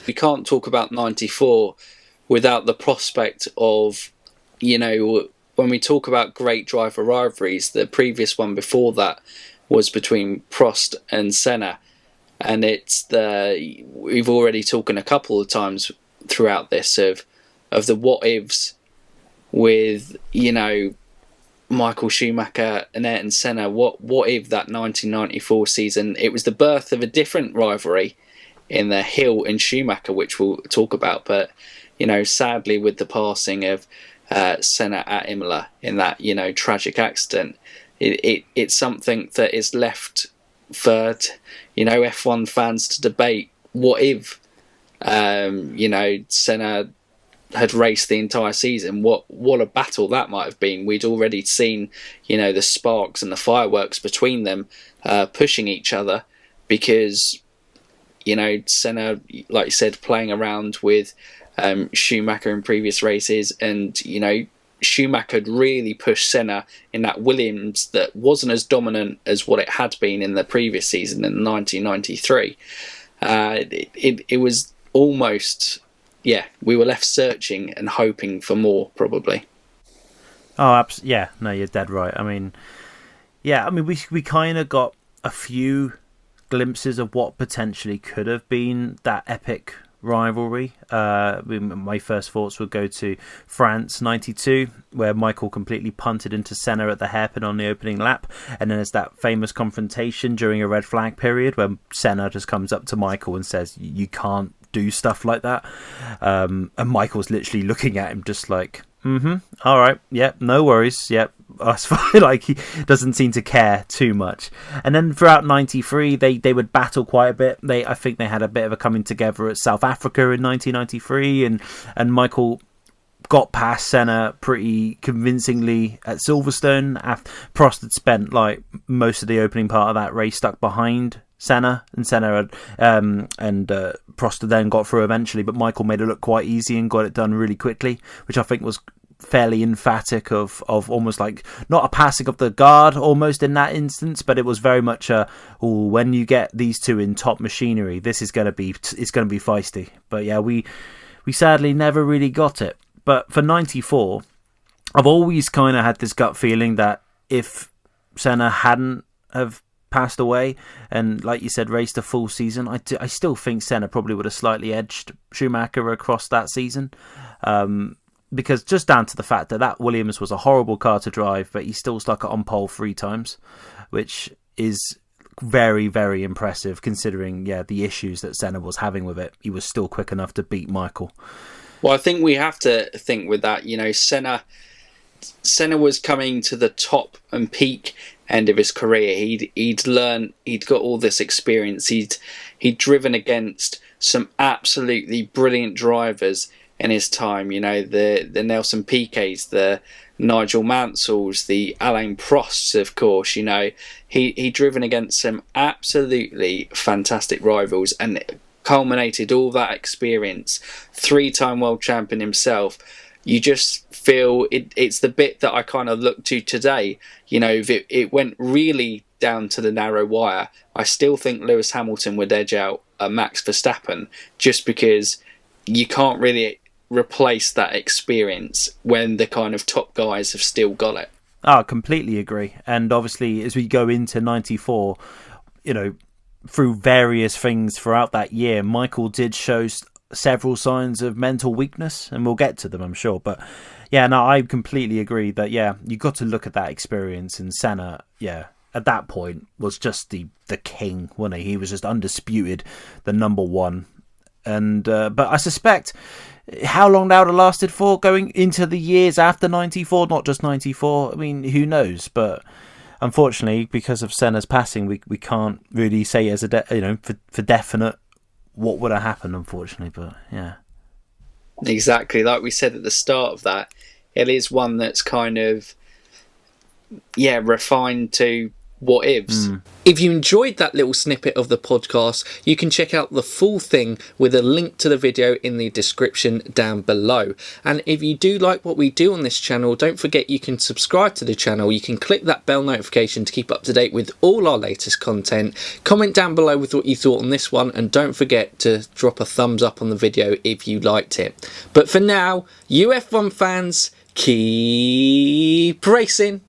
We can't talk about 94 without the prospect of, when we talk about great driver rivalries, the previous one before that was between Prost and Senna. And we've already talked a couple of times throughout this of the what ifs with, Michael Schumacher and Ayrton Senna. What if that 1994 season, it was the birth of a different rivalry in the Hill and Schumacher, which we'll talk about. But, sadly, with the passing of Senna at Imola in that, tragic accident, it's something that is left for, F1 fans to debate. What if, Senna had raced the entire season? What a battle that might have been. We'd already seen, the sparks and the fireworks between them pushing each other because, Senna, like you said, playing around with Schumacher in previous races, and, Schumacher had really pushed Senna in that Williams that wasn't as dominant as what it had been in the previous season in 1993. It was almost... we were left searching and hoping for more, probably. Oh, yeah, no, you're dead right. We kind of got a few glimpses of what potentially could have been that epic rivalry. My first thoughts would go to France 92, where Michael completely punted into Senna at the hairpin on the opening lap, and then there's that famous confrontation during a red flag period where Senna just comes up to Michael and says, "You can't do stuff like that," and Michael's literally looking at him just like, all right, yep, no worries, yep, that's fine. Like, he doesn't seem to care too much. And then throughout 93 they would battle quite a bit. I think they had a bit of a coming together at South Africa in 1993, and Michael got past Senna pretty convincingly at Silverstone. Prost had spent like most of the opening part of that race stuck behind Senna, and Senna and Prost then got through eventually, but Michael made it look quite easy and got it done really quickly, which I think was fairly emphatic of almost like not a passing of the guard almost in that instance, but it was very much when you get these two in top machinery, it's going to be feisty. But yeah, we sadly never really got it. But for 94, I've always kind of had this gut feeling that if Senna hadn't have passed away and, like you said, raced a full season, I still think Senna probably would have slightly edged Schumacher across that season, because just down to the fact that Williams was a horrible car to drive, but he still stuck it on pole 3 times, which is very, very impressive considering the issues that Senna was having with it. He was still quick enough to beat Michael. Well, I think we have to think with that, Senna was coming to the top and peak end of his career. He'd learned, he'd got all this experience. He'd driven against some absolutely brilliant drivers in his time. The Nelson Piquets, the Nigel Mansells, the Alain Prosts, of course. He'd driven against some absolutely fantastic rivals and culminated all that experience. 3-time world champion himself. You just feel it's the bit that I kind of look to today. If it went really down to the narrow wire, I still think Lewis Hamilton would edge out Max Verstappen, just because you can't really replace that experience when the kind of top guys have still got it. I completely agree. And obviously, as we go into 94, through various things throughout that year, Michael did show several signs of mental weakness, and we'll get to them, I'm sure. But I completely agree that you got to look at that experience, and Senna, at that point was just the king, wasn't he? He was just undisputed the number one. And but I suspect how long that would have lasted for, going into the years after 94, not just 94. I mean, who knows? But unfortunately, because of Senna's passing, we can't really say as for definite what would have happened, unfortunately. But yeah, exactly like we said at the start of that, it is one that's kind of refined to what ifs. If you enjoyed that little snippet of the podcast, you can check out the full thing with a link to the video in the description down below. And if you do like what we do on this channel, don't forget you can subscribe to the channel. You can click that bell notification to keep up to date with all our latest content. Comment down below with what you thought on this one, and don't forget to drop a thumbs up on the video if you liked it. But for now, you F1 fans, keep racing.